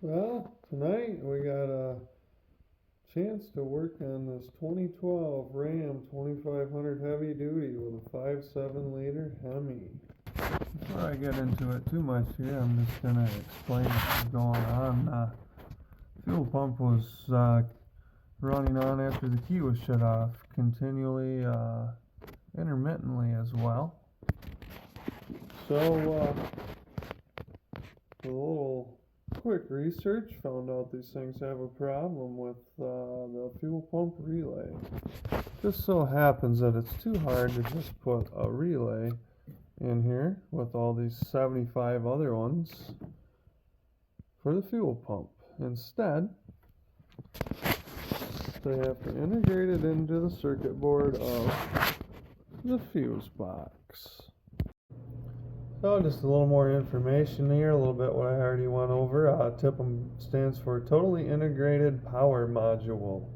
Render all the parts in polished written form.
Well, tonight we got a chance to work on this 2012 Ram 2500 heavy duty with a 5.7 liter Hemi. Before I get into it too much here, I'm just going to explain what's going on. Fuel pump was running on after the key was shut off, continually, intermittently as well. So, a little quick research found out these things have a problem with the fuel pump relay. Just so happens that it's too hard to just put a relay in here with all these 75 other ones for the fuel pump. Instead, they have to integrate it into the circuit board of the fuse box. So just a little more information here, a little bit what I already went over. TIPM stands for Totally Integrated Power Module.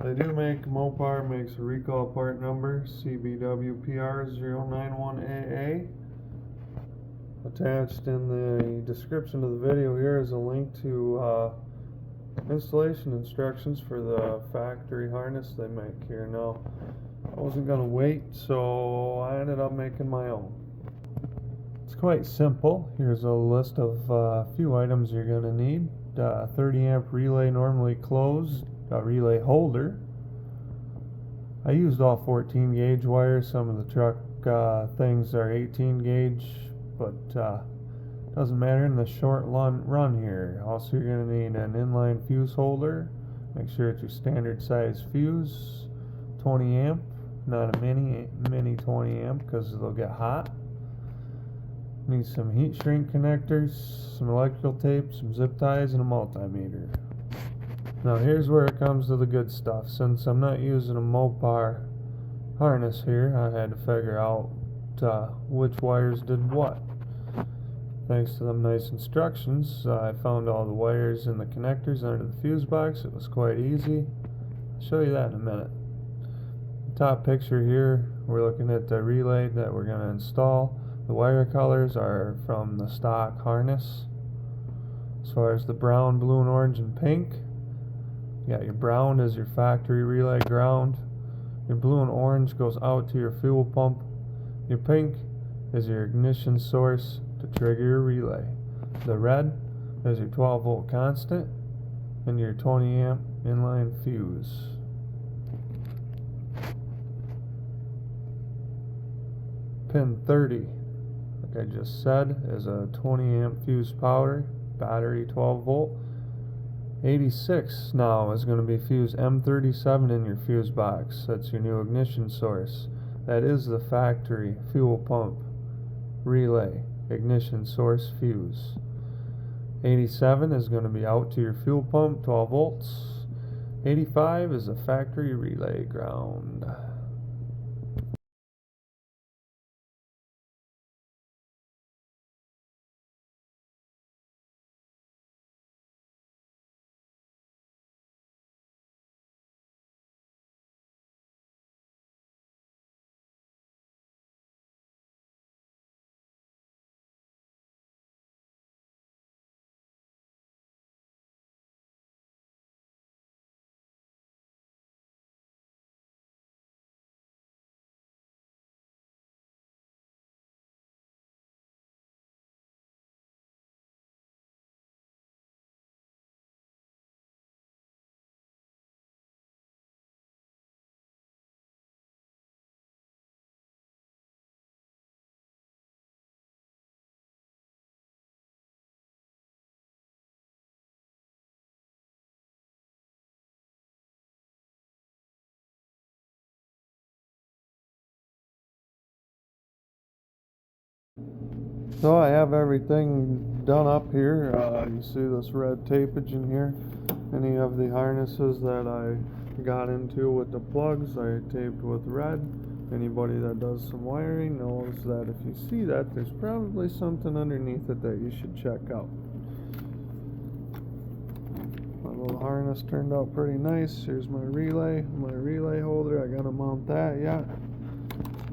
They do make, Mopar makes a recall part number CBWPR091AA. Attached in the description of the video here is a link to installation instructions for the factory harness they make here. Now, I wasn't going to wait, so I ended up making my own. It's quite simple. Here's a list of a few items you're going to need. 30 amp relay normally closed, a relay holder. I used all 14 gauge wires. Some of the truck things are 18 gauge, but doesn't matter in the short run here. Also, you're going to need an inline fuse holder. Make sure it's your standard size fuse, 20 amp, not a mini 20 amp because they'll get hot. Need some heat shrink connectors, some electrical tape, some zip ties, and a multimeter. Now here's where it comes to the good stuff. Since I'm not using a Mopar harness here, I had to figure out which wires did what. Thanks to them nice instructions, I found all the wires and the connectors under the fuse box. It was quite easy. I'll show you that in a minute. The top picture here, we're looking at the relay that we're going to install. The wire colors are from the stock harness. As far as the brown, blue, and orange, and pink, you got your brown is your factory relay ground. Your blue and orange goes out to your fuel pump. Your pink is your ignition source to trigger your relay. The red is your 12 volt constant and your 20 amp inline fuse. Pin 30, like I just said, is a 20 amp fuse power, battery 12 volt. 86 now is going to be fuse M37 in your fuse box. That's your new ignition source. That is the factory fuel pump relay ignition source fuse. 87 is going to be out to your fuel pump, 12 volts. 85 is a factory relay ground. So I have everything done up here. You see this red tapage in here. Any of the harnesses that I got into with the plugs I taped with red. Anybody that does some wiring knows that if you see that, there's probably something underneath it that you should check out. My little harness turned out pretty nice. Here's my relay holder. I gotta mount that yet.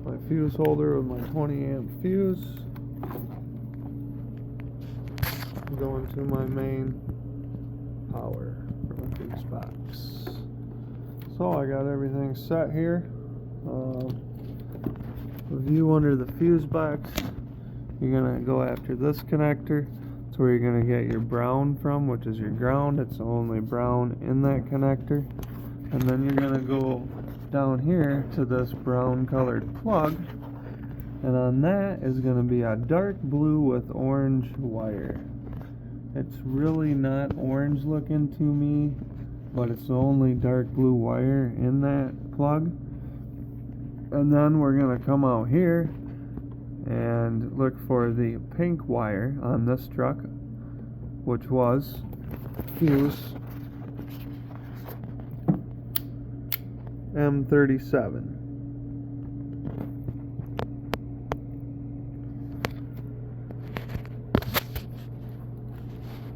My fuse holder with my 20 amp fuse. going to my main power for my fuse box. So I got everything set here. The view under the fuse box, you're gonna go after this connector. It's where you're gonna get your brown from, which is your ground. It's only brown in that connector. And then you're gonna go down here to this brown colored plug, and on that is gonna be a dark blue with orange wire. It's really not orange looking to me, but it's the only dark blue wire in that plug. And then we're gonna come out here and look for the pink wire on this truck, which was fuse M37.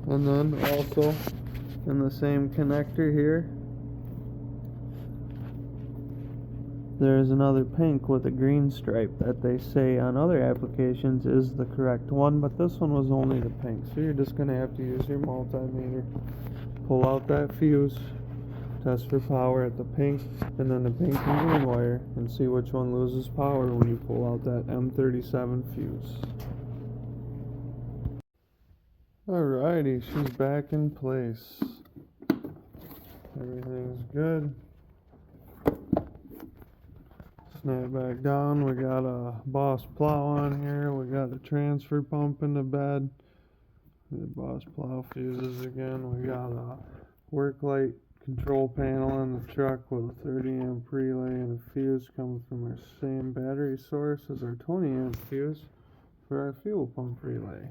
And then also in the same connector here, there's another pink with a green stripe that they say on other applications is the correct one, but this one was only the pink. So you're just going to have to use your multimeter, pull out that fuse, test for power at the pink, and then the pink and green wire, and see which one loses power when you pull out that M37 fuse. Alrighty, she's back in place. Everything's good. Snap back down. We got a Boss plow on here. We got a transfer pump in the bed. The Boss plow fuses again. We got a work light control panel on the truck with a 30 amp relay and a fuse coming from our same battery source as our 20 amp fuse for our fuel pump relay.